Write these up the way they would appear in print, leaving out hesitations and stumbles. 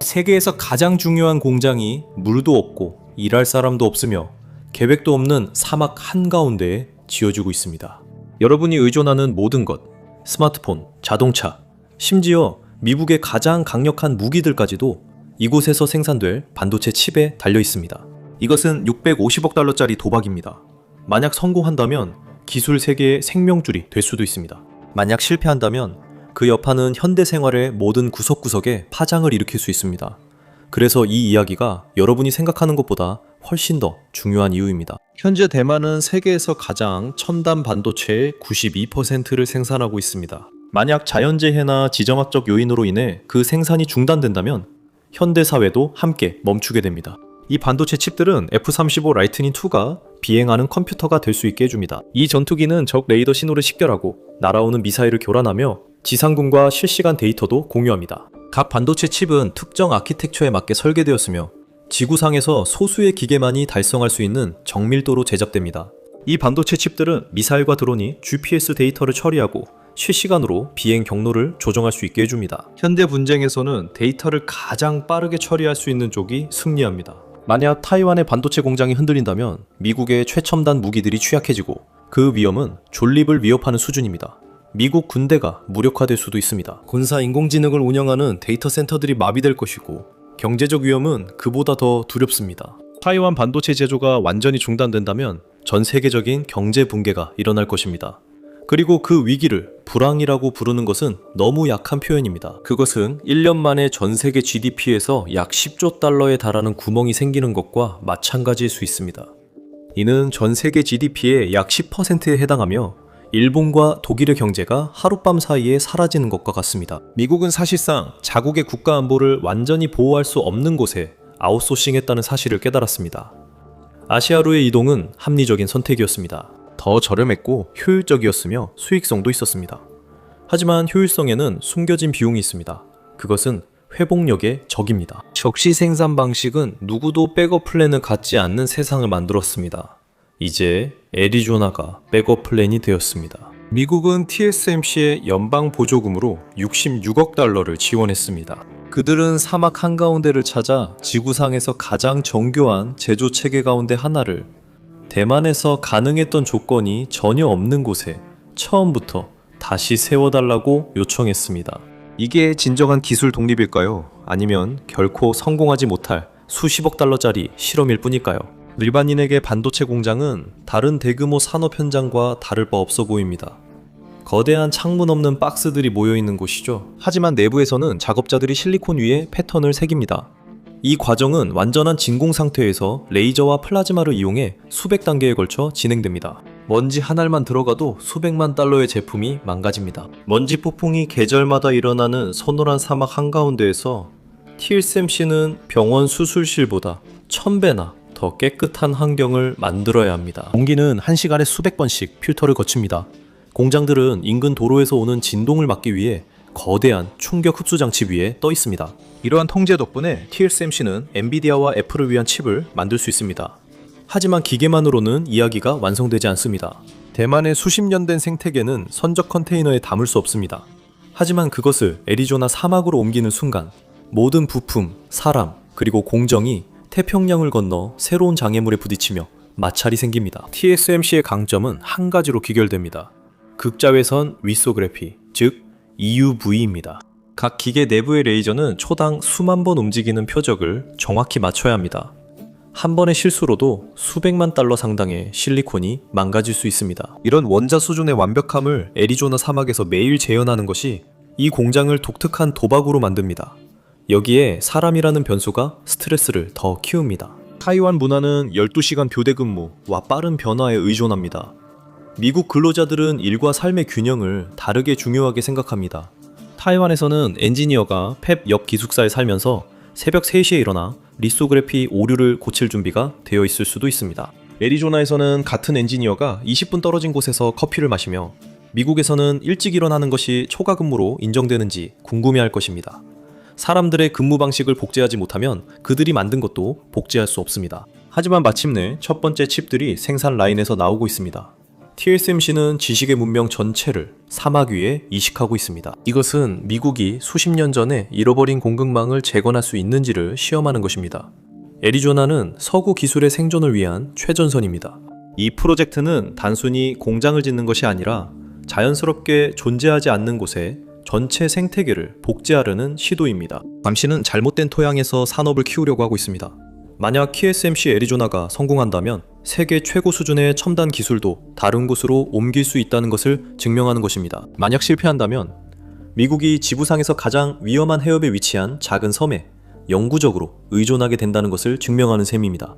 세계에서 가장 중요한 공장이 물도 없고 일할 사람도 없으며 계획도 없는 사막 한가운데에 지어지고 있습니다. 여러분이 의존하는 모든 것, 스마트폰, 자동차, 심지어 미국의 가장 강력한 무기들까지도 이곳에서 생산될 반도체 칩에 달려 있습니다. 이것은 650억 달러짜리 도박입니다. 만약 성공한다면 기술 세계의 생명줄이 될 수도 있습니다. 만약 실패한다면 그 여파는 현대 생활의 모든 구석구석에 파장을 일으킬 수 있습니다. 그래서 이 이야기가 여러분이 생각하는 것보다 훨씬 더 중요한 이유입니다. 현재 대만은 세계에서 가장 첨단 반도체의 92%를 생산하고 있습니다. 만약 자연재해나 지정학적 요인으로 인해 그 생산이 중단된다면 현대 사회도 함께 멈추게 됩니다. 이 반도체 칩들은 F-35 라이트닝 2가 비행하는 컴퓨터가 될 수 있게 해줍니다. 이 전투기는 적 레이더 신호를 식별하고 날아오는 미사일을 교란하며 지상군과 실시간 데이터도 공유합니다. 각 반도체 칩은 특정 아키텍처에 맞게 설계되었으며 지구상에서 소수의 기계만이 달성할 수 있는 정밀도로 제작됩니다. 이 반도체 칩들은 미사일과 드론이 GPS 데이터를 처리하고 실시간으로 비행 경로를 조정할 수 있게 해줍니다. 현대 분쟁에서는 데이터를 가장 빠르게 처리할 수 있는 쪽이 승리합니다. 만약 타이완의 반도체 공장이 흔들린다면 미국의 최첨단 무기들이 취약해지고 그 위험은 존립을 위협하는 수준입니다. 미국 군대가 무력화될 수도 있습니다. 군사 인공지능을 운영하는 데이터 센터들이 마비될 것이고 경제적 위험은 그보다 더 두렵습니다. 타이완 반도체 제조가 완전히 중단된다면 전 세계적인 경제 붕괴가 일어날 것입니다. 그리고 그 위기를 불황이라고 부르는 것은 너무 약한 표현입니다. 그것은 1년 만에 전 세계 GDP에서 약 10조 달러에 달하는 구멍이 생기는 것과 마찬가지일 수 있습니다. 이는 전 세계 GDP의 약 10%에 해당하며 일본과 독일의 경제가 하룻밤 사이에 사라지는 것과 같습니다. 미국은 사실상 자국의 국가 안보를 완전히 보호할 수 없는 곳에 아웃소싱했다는 사실을 깨달았습니다. 아시아로의 이동은 합리적인 선택이었습니다. 더 저렴했고 효율적이었으며 수익성도 있었습니다. 하지만 효율성에는 숨겨진 비용이 있습니다. 그것은 회복력의 적입니다. 적시 생산 방식은 누구도 백업 플랜을 갖지 않는 세상을 만들었습니다. 이제 애리조나가 백업 플랜이 되었습니다. 미국은 TSMC의 연방 보조금으로 66억 달러를 지원했습니다. 그들은 사막 한가운데를 찾아 지구상에서 가장 정교한 제조 체계 가운데 하나를 대만에서 가능했던 조건이 전혀 없는 곳에 처음부터 다시 세워달라고 요청했습니다. 이게 진정한 기술 독립일까요? 아니면 결코 성공하지 못할 수십억 달러짜리 실험일 뿐일까요? 일반인에게 반도체 공장은 다른 대규모 산업 현장과 다를 바 없어 보입니다. 거대한 창문 없는 박스들이 모여있는 곳이죠. 하지만 내부에서는 작업자들이 실리콘 위에 패턴을 새깁니다. 이 과정은 완전한 진공 상태에서 레이저와 플라즈마를 이용해 수백 단계에 걸쳐 진행됩니다. 먼지 한 알만 들어가도 수백만 달러의 제품이 망가집니다. 먼지 폭풍이 계절마다 일어나는 서늘한 사막 한가운데에서 TSMC는 병원 수술실보다 1000배나 더 깨끗한 환경을 만들어야 합니다. 공기는 1시간에 수백 번씩 필터를 거칩니다. 공장들은 인근 도로에서 오는 진동을 막기 위해 거대한 충격 흡수 장치 위에 떠 있습니다. 이러한 통제 덕분에 TSMC는 엔비디아와 애플을 위한 칩을 만들 수 있습니다. 하지만 기계만으로는 이야기가 완성되지 않습니다. 대만의 수십 년 된 생태계는 선적 컨테이너에 담을 수 없습니다. 하지만 그것을 애리조나 사막으로 옮기는 순간 모든 부품, 사람, 그리고 공정이 태평양을 건너 새로운 장애물에 부딪히며 마찰이 생깁니다. TSMC의 강점은 한 가지로 귀결됩니다. 극자외선 위소그래피, 즉 EUV입니다. 각 기계 내부의 레이저는 초당 수만 번 움직이는 표적을 정확히 맞춰야 합니다. 한 번의 실수로도 수백만 달러 상당의 실리콘이 망가질 수 있습니다. 이런 원자 수준의 완벽함을 애리조나 사막에서 매일 재현하는 것이 이 공장을 독특한 도박으로 만듭니다. 여기에 사람이라는 변수가 스트레스를 더 키웁니다. 타이완 문화는 12시간 교대 근무와 빠른 변화에 의존합니다. 미국 근로자들은 일과 삶의 균형을 다르게 중요하게 생각합니다. 타이완에서는 엔지니어가 팹 옆 기숙사에 살면서 새벽 3시에 일어나 리소그래피 오류를 고칠 준비가 되어 있을 수도 있습니다. 애리조나에서는 같은 엔지니어가 20분 떨어진 곳에서 커피를 마시며 미국에서는 일찍 일어나는 것이 초과 근무로 인정되는지 궁금해할 것입니다. 사람들의 근무 방식을 복제하지 못하면 그들이 만든 것도 복제할 수 없습니다. 하지만 마침내 첫 번째 칩들이 생산 라인에서 나오고 있습니다. TSMC는 지식의 문명 전체를 사막 위에 이식하고 있습니다. 이것은 미국이 수십 년 전에 잃어버린 공급망을 재건할 수 있는지를 시험하는 것입니다. 애리조나는 서구 기술의 생존을 위한 최전선입니다. 이 프로젝트는 단순히 공장을 짓는 것이 아니라 자연스럽게 존재하지 않는 곳에 전체 생태계를 복제하려는 시도입니다. 잠시는 잘못된 토양에서 산업을 키우려고 하고 있습니다. 만약 TSMC 애리조나가 성공한다면 세계 최고 수준의 첨단 기술도 다른 곳으로 옮길 수 있다는 것을 증명하는 것입니다. 만약 실패한다면 미국이 지구상에서 가장 위험한 해협에 위치한 작은 섬에 영구적으로 의존하게 된다는 것을 증명하는 셈입니다.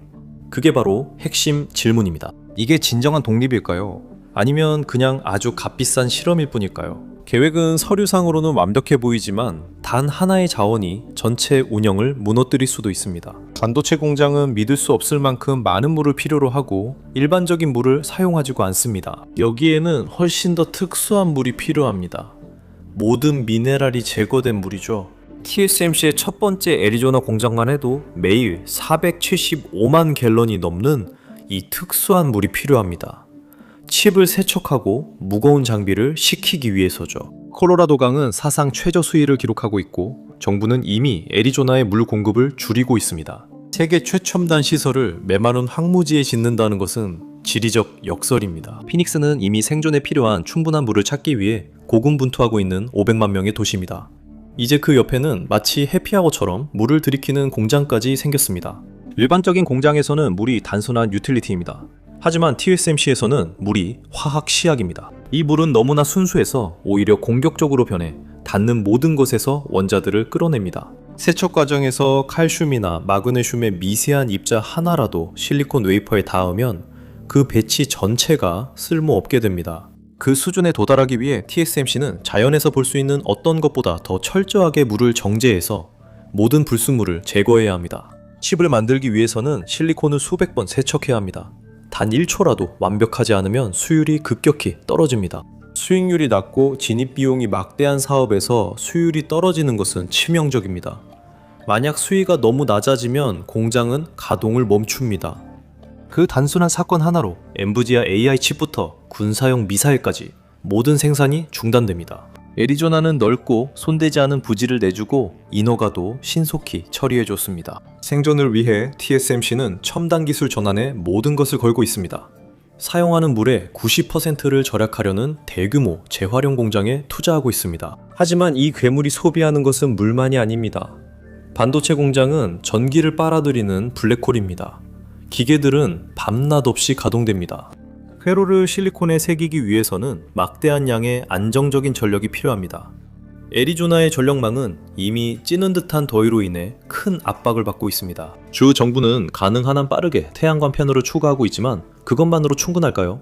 그게 바로 핵심 질문입니다. 이게 진정한 독립일까요? 아니면 그냥 아주 값비싼 실험일 뿐일까요? 계획은 서류상으로는 완벽해 보이지만 단 하나의 자원이 전체 운영을 무너뜨릴 수도 있습니다. 반도체 공장은 믿을 수 없을 만큼 많은 물을 필요로 하고 일반적인 물을 사용하지도 않습니다. 여기에는 훨씬 더 특수한 물이 필요합니다. 모든 미네랄이 제거된 물이죠. TSMC의 첫 번째 애리조나 공장만 해도 매일 475만 갤런이 넘는 이 특수한 물이 필요합니다. 칩을 세척하고 무거운 장비를 식히기 위해서죠. 콜로라도 강은 사상 최저 수위를 기록하고 있고 정부는 이미 애리조나의 물 공급을 줄이고 있습니다. 세계 최첨단 시설을 메마른 황무지에 짓는다는 것은 지리적 역설입니다. 피닉스는 이미 생존에 필요한 충분한 물을 찾기 위해 고군분투하고 있는 500만 명의 도시입니다. 이제 그 옆에는 마치 해피아워처럼 물을 들이키는 공장까지 생겼습니다. 일반적인 공장에서는 물이 단순한 유틸리티입니다. 하지만 TSMC에서는 물이 화학 시약입니다. 이 물은 너무나 순수해서 오히려 공격적으로 변해 닿는 모든 곳에서 원자들을 끌어냅니다. 세척 과정에서 칼슘이나 마그네슘의 미세한 입자 하나라도 실리콘 웨이퍼에 닿으면 그 배치 전체가 쓸모없게 됩니다. 그 수준에 도달하기 위해 TSMC는 자연에서 볼 수 있는 어떤 것보다 더 철저하게 물을 정제해서 모든 불순물을 제거해야 합니다. 칩을 만들기 위해서는 실리콘을 수백 번 세척해야 합니다. 단 1초라도 완벽하지 않으면 수율이 급격히 떨어집니다. 수익률이 낮고 진입 비용이 막대한 사업에서 수율이 떨어지는 것은 치명적입니다. 만약 수위가 너무 낮아지면 공장은 가동을 멈춥니다. 그 단순한 사건 하나로 엔비디아 AI 칩부터 군사용 미사일까지 모든 생산이 중단됩니다. 애리조나는 넓고 손대지 않은 부지를 내주고 인허가도 신속히 처리해줬습니다. 생존을 위해 TSMC는 첨단 기술 전환에 모든 것을 걸고 있습니다. 사용하는 물의 90%를 절약하려는 대규모 재활용 공장에 투자하고 있습니다. 하지만 이 괴물이 소비하는 것은 물만이 아닙니다. 반도체 공장은 전기를 빨아들이는 블랙홀입니다. 기계들은 밤낮 없이 가동됩니다. 회로를 실리콘에 새기기 위해서는 막대한 양의 안정적인 전력이 필요합니다. 애리조나의 전력망은 이미 찌는 듯한 더위로 인해 큰 압박을 받고 있습니다. 주 정부는 가능한 한 빠르게 태양광 패널을 추가하고 있지만 그것만으로 충분할까요?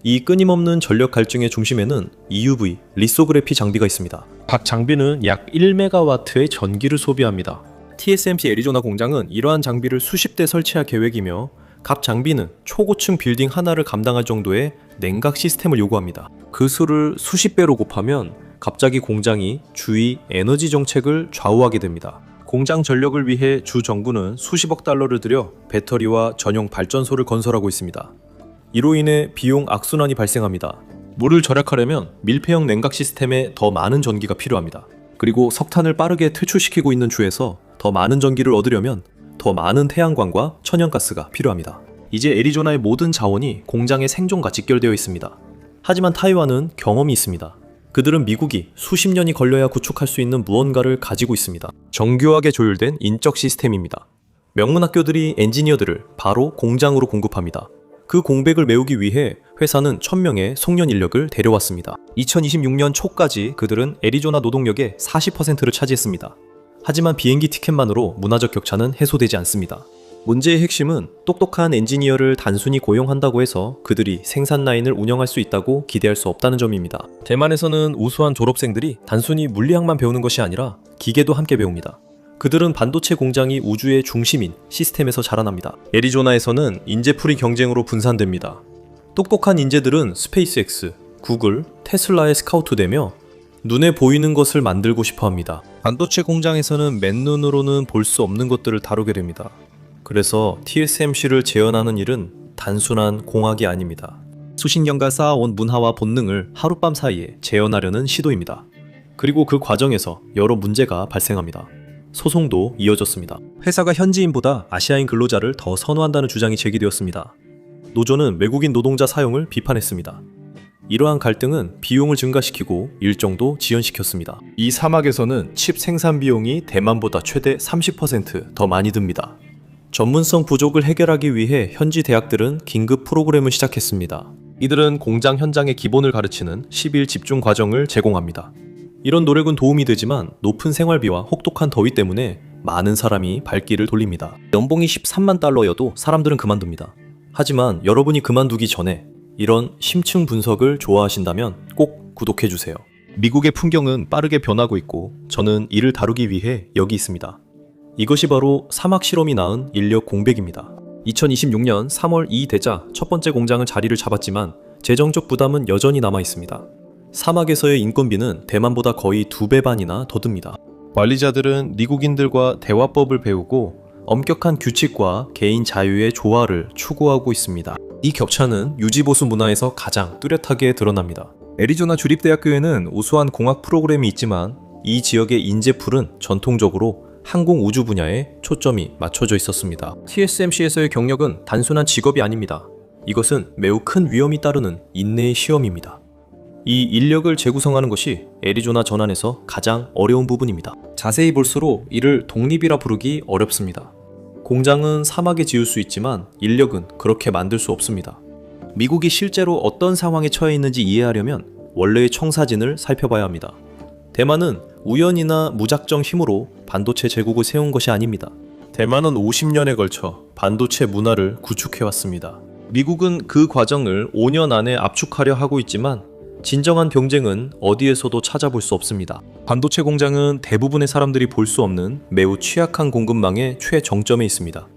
이 끊임없는 전력 갈증의 중심에는 EUV, 리소그래피 장비가 있습니다. 각 장비는 약 1메가와트의 전기를 소비합니다. TSMC 애리조나 공장은 이러한 장비를 수십 대 설치할 계획이며 각 장비는 초고층 빌딩 하나를 감당할 정도의 냉각 시스템을 요구합니다. 그 수를 수십 배로 곱하면 갑자기 공장이 주위 에너지 정책을 좌우하게 됩니다. 공장 전력을 위해 주 정부는 수십억 달러를 들여 배터리와 전용 발전소를 건설하고 있습니다. 이로 인해 비용 악순환이 발생합니다. 물을 절약하려면 밀폐형 냉각 시스템에 더 많은 전기가 필요합니다. 그리고 석탄을 빠르게 퇴출시키고 있는 주에서 더 많은 전기를 얻으려면 더 많은 태양광과 천연가스가 필요합니다. 이제 애리조나의 모든 자원이 공장의 생존과 직결되어 있습니다. 하지만 타이완은 경험이 있습니다. 그들은 미국이 수십 년이 걸려야 구축할 수 있는 무언가를 가지고 있습니다. 정교하게 조율된 인적 시스템입니다. 명문학교들이 엔지니어들을 바로 공장으로 공급합니다. 그 공백을 메우기 위해 회사는 1000명의 송년 인력을 데려왔습니다. 2026년 초까지 그들은 애리조나 노동력의 40%를 차지했습니다. 하지만 비행기 티켓만으로 문화적 격차는 해소되지 않습니다. 문제의 핵심은 똑똑한 엔지니어를 단순히 고용한다고 해서 그들이 생산 라인을 운영할 수 있다고 기대할 수 없다는 점입니다. 대만에서는 우수한 졸업생들이 단순히 물리학만 배우는 것이 아니라 기계도 함께 배웁니다. 그들은 반도체 공장이 우주의 중심인 시스템에서 자라납니다. 애리조나에서는 인재풀이 경쟁으로 분산됩니다. 똑똑한 인재들은 스페이스X, 구글, 테슬라에 스카우트되며 눈에 보이는 것을 만들고 싶어 합니다. 반도체 공장에서는 맨눈으로는 볼 수 없는 것들을 다루게 됩니다. 그래서 TSMC를 재현하는 일은 단순한 공학이 아닙니다. 수십 년간 쌓아온 문화와 본능을 하룻밤 사이에 재현하려는 시도입니다. 그리고 그 과정에서 여러 문제가 발생합니다. 소송도 이어졌습니다. 회사가 현지인보다 아시아인 근로자를 더 선호한다는 주장이 제기되었습니다. 노조는 외국인 노동자 사용을 비판했습니다. 이러한 갈등은 비용을 증가시키고 일정도 지연시켰습니다. 이 사막에서는 칩 생산 비용이 대만보다 최대 30% 많이 듭니다. 전문성 부족을 해결하기 위해 현지 대학들은 긴급 프로그램을 시작했습니다. 이들은 공장 현장의 기본을 가르치는 10일 집중 과정을 제공합니다. 이런 노력은 도움이 되지만 높은 생활비와 혹독한 더위 때문에 많은 사람이 발길을 돌립니다. 연봉이 13만 달러여도 사람들은 그만둡니다. 하지만 여러분이 그만두기 전에 이런 심층 분석을 좋아하신다면 꼭 구독해주세요. 미국의 풍경은 빠르게 변하고 있고 저는 이를 다루기 위해 여기 있습니다. 이것이 바로 사막 실험이 낳은 인력 공백입니다. 2026년 3월 2 되자 첫 번째 공장은 자리를 잡았지만 재정적 부담은 여전히 남아 있습니다. 사막에서의 인건비는 대만보다 거의 2배 반이나 더 듭니다. 관리자들은 미국인들과 대화법을 배우고 엄격한 규칙과 개인 자유의 조화를 추구하고 있습니다. 이 격차는 유지보수 문화에서 가장 뚜렷하게 드러납니다. 애리조나 주립대학교에는 우수한 공학 프로그램이 있지만 이 지역의 인재풀은 전통적으로 항공 우주 분야에 초점이 맞춰져 있었습니다. TSMC에서의 경력은 단순한 직업이 아닙니다. 이것은 매우 큰 위험이 따르는 인내의 시험입니다. 이 인력을 재구성하는 것이 애리조나 전환에서 가장 어려운 부분입니다. 자세히 볼수록 이를 독립이라 부르기 어렵습니다. 공장은 사막에 지을 수 있지만 인력은 그렇게 만들 수 없습니다. 미국이 실제로 어떤 상황에 처해 있는지 이해하려면 원래의 청사진을 살펴봐야 합니다. 대만은 우연이나 무작정 힘으로 반도체 제국을 세운 것이 아닙니다. 대만은 50년에 걸쳐 반도체 문화를 구축해왔습니다. 미국은 그 과정을 5년 안에 압축하려 하고 있지만 진정한 경쟁은 어디에서도 찾아볼 수 없습니다. 반도체 공장은 대부분의 사람들이 볼 수 없는 매우 취약한 공급망의 최정점에 있습니다.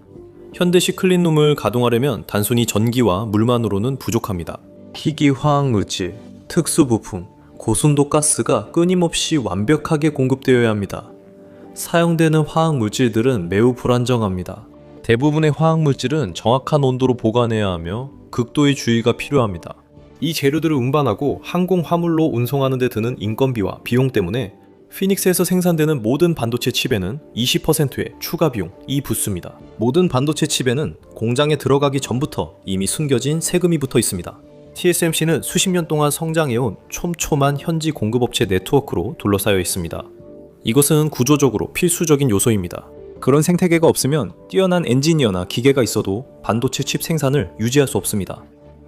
현대식 클린룸을 가동하려면 단순히 전기와 물만으로는 부족합니다. 희귀화학물질, 특수부품, 고순도 가스가 끊임없이 완벽하게 공급되어야 합니다. 사용되는 화학물질들은 매우 불안정합니다. 대부분의 화학물질은 정확한 온도로 보관해야 하며 극도의 주의가 필요합니다. 이 재료들을 운반하고 항공 화물로 운송하는 데 드는 인건비와 비용 때문에 피닉스에서 생산되는 모든 반도체 칩에는 20%의 추가 비용이 붙습니다. 모든 반도체 칩에는 공장에 들어가기 전부터 이미 숨겨진 세금이 붙어 있습니다. TSMC는 수십 년 동안 성장해온 촘촘한 현지 공급업체 네트워크로 둘러싸여 있습니다. 이것은 구조적으로 필수적인 요소입니다. 그런 생태계가 없으면 뛰어난 엔지니어나 기계가 있어도 반도체 칩 생산을 유지할 수 없습니다.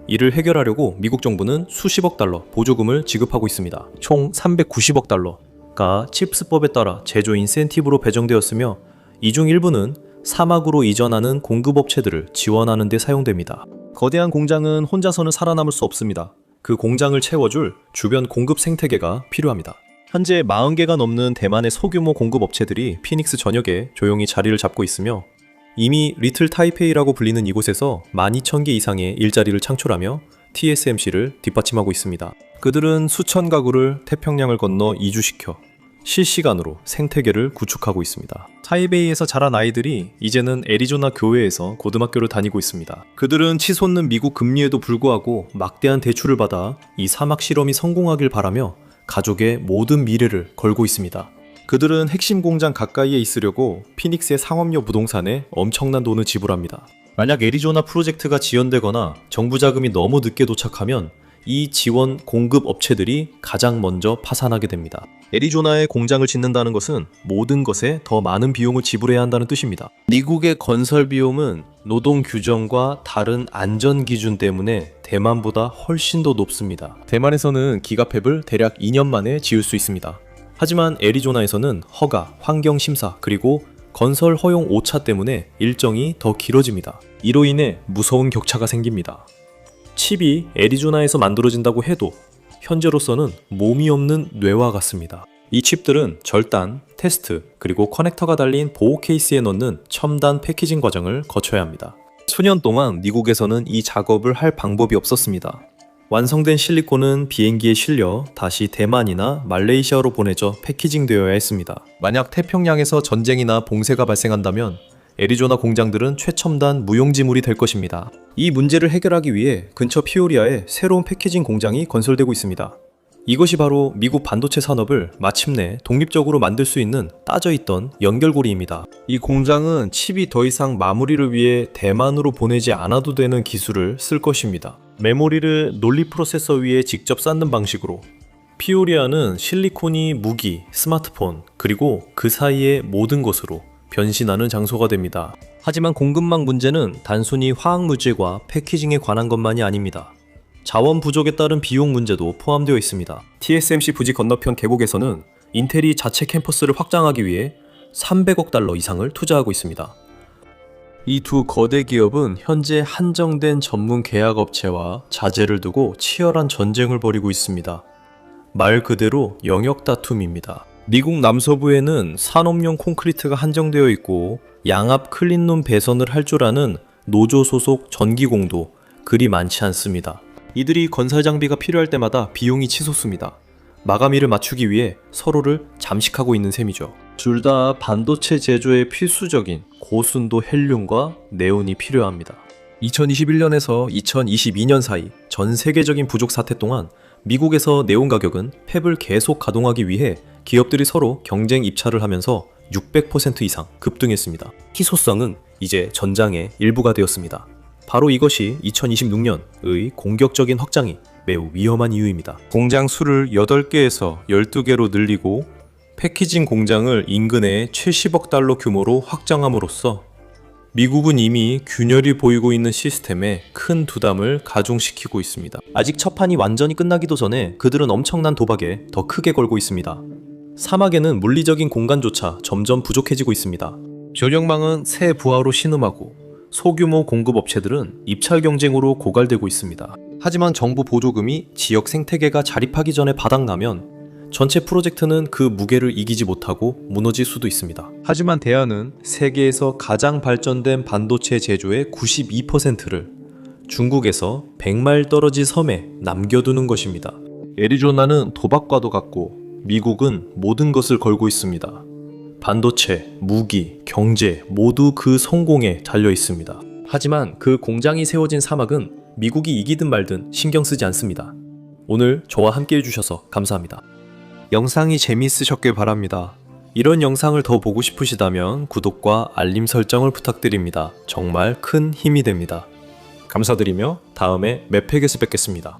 이를 해결하려고 미국 정부는 수십억 달러 보조금을 지급하고 있습니다. 총 390억 달러가 칩스법에 따라 제조 인센티브로 배정되었으며 이 중 일부는 사막으로 이전하는 공급업체들을 지원하는 데 사용됩니다. 거대한 공장은 혼자서는 살아남을 수 없습니다. 그 공장을 채워줄 주변 공급 생태계가 필요합니다. 현재 40개가 넘는 대만의 소규모 공급업체들이 피닉스 전역에 조용히 자리를 잡고 있으며 이미 리틀 타이페이라고 불리는 이곳에서 12,000개 이상의 일자리를 창출하며 TSMC를 뒷받침하고 있습니다. 그들은 수천 가구를 태평양을 건너 이주시켜 실시간으로 생태계를 구축하고 있습니다. 타이베이에서 자란 아이들이 이제는 애리조나 교회에서 고등학교를 다니고 있습니다. 그들은 치솟는 미국 금리에도 불구하고 막대한 대출을 받아 이 사막 실험이 성공하길 바라며 가족의 모든 미래를 걸고 있습니다. 그들은 핵심 공장 가까이에 있으려고 피닉스의 상업용 부동산에 엄청난 돈을 지불합니다. 만약 애리조나 프로젝트가 지연되거나 정부 자금이 너무 늦게 도착하면 이 지원 공급 업체들이 가장 먼저 파산하게 됩니다. 애리조나에 공장을 짓는다는 것은 모든 것에 더 많은 비용을 지불해야 한다는 뜻입니다. 미국의 건설 비용은 노동 규정과 다른 안전 기준 때문에 대만보다 훨씬 더 높습니다. 대만에서는 기가팹을 대략 2년 만에 지을 수 있습니다. 하지만 애리조나에서는 허가, 환경 심사, 그리고 건설 허용 오차 때문에 일정이 더 길어집니다. 이로 인해 무서운 격차가 생깁니다. 칩이 애리조나에서 만들어진다고 해도 현재로서는 몸이 없는 뇌와 같습니다. 이 칩들은 절단, 테스트, 그리고 커넥터가 달린 보호 케이스에 넣는 첨단 패키징 과정을 거쳐야 합니다. 수년 동안 미국에서는 이 작업을 할 방법이 없었습니다. 완성된 실리콘은 비행기에 실려 다시 대만이나 말레이시아로 보내져 패키징되어야 했습니다. 만약 태평양에서 전쟁이나 봉쇄가 발생한다면 애리조나 공장들은 최첨단 무용지물이 될 것입니다. 이 문제를 해결하기 위해 근처 피오리아에 새로운 패키징 공장이 건설되고 있습니다. 이것이 바로 미국 반도체 산업을 마침내 독립적으로 만들 수 있는 따져있던 연결고리입니다. 이 공장은 칩이 더 이상 마무리를 위해 대만으로 보내지 않아도 되는 기술을 쓸 것입니다. 메모리를 논리 프로세서 위에 직접 쌓는 방식으로 피오리아는 실리콘이 무기, 스마트폰, 그리고 그 사이의 모든 것으로 변신하는 장소가 됩니다. 하지만 공급망 문제는 단순히 화학물질과 패키징에 관한 것만이 아닙니다. 자원 부족에 따른 비용 문제도 포함되어 있습니다. TSMC 부지 건너편 계곡에서는 인텔이 자체 캠퍼스를 확장하기 위해 300억 달러 이상을 투자하고 있습니다. 이 두 거대 기업은 현재 한정된 전문 계약 업체와 자재를 두고 치열한 전쟁을 벌이고 있습니다. 말 그대로 영역 다툼입니다. 미국 남서부에는 산업용 콘크리트가 한정되어 있고 양압 클린룸 배선을 할 줄 아는 노조 소속 전기공도 그리 많지 않습니다. 이들이 건설 장비가 필요할 때마다 비용이 치솟습니다. 마감일을 맞추기 위해 서로를 잠식하고 있는 셈이죠. 둘 다 반도체 제조에 필수적인 고순도 헬륨과 네온이 필요합니다. 2021년에서 2022년 사이 전 세계적인 부족 사태 동안 미국에서 네온 가격은 팹을 계속 가동하기 위해 기업들이 서로 경쟁 입찰을 하면서 600% 이상 급등했습니다. 희소성은 이제 전장의 일부가 되었습니다. 바로 이것이 2026년의 공격적인 확장이 매우 위험한 이유입니다. 공장 수를 8개에서 12개로 늘리고 패키징 공장을 인근에 70억 달러 규모로 확장함으로써 미국은 이미 균열이 보이고 있는 시스템에 큰 부담을 가중시키고 있습니다. 아직 첫 판이 완전히 끝나기도 전에 그들은 엄청난 도박에 더 크게 걸고 있습니다. 사막에는 물리적인 공간조차 점점 부족해지고 있습니다. 전력망은 새 부하로 신음하고 소규모 공급 업체들은 입찰 경쟁으로 고갈되고 있습니다. 하지만 정부 보조금이 지역 생태계가 자립하기 전에 바닥나면 전체 프로젝트는 그 무게를 이기지 못하고 무너질 수도 있습니다. 하지만 대안은 세계에서 가장 발전된 반도체 제조의 92%를 중국에서 100마일 떨어진 섬에 남겨두는 것입니다. 애리조나는 도박과도 같고 미국은 모든 것을 걸고 있습니다. 반도체, 무기, 경제 모두 그 성공에 달려 있습니다. 하지만 그 공장이 세워진 사막은 미국이 이기든 말든 신경 쓰지 않습니다. 오늘 저와 함께 해주셔서 감사합니다. 영상이 재미있으셨길 바랍니다. 이런 영상을 더 보고 싶으시다면 구독과 알림 설정을 부탁드립니다. 정말 큰 힘이 됩니다. 감사드리며 다음에 맵팩에서 뵙겠습니다.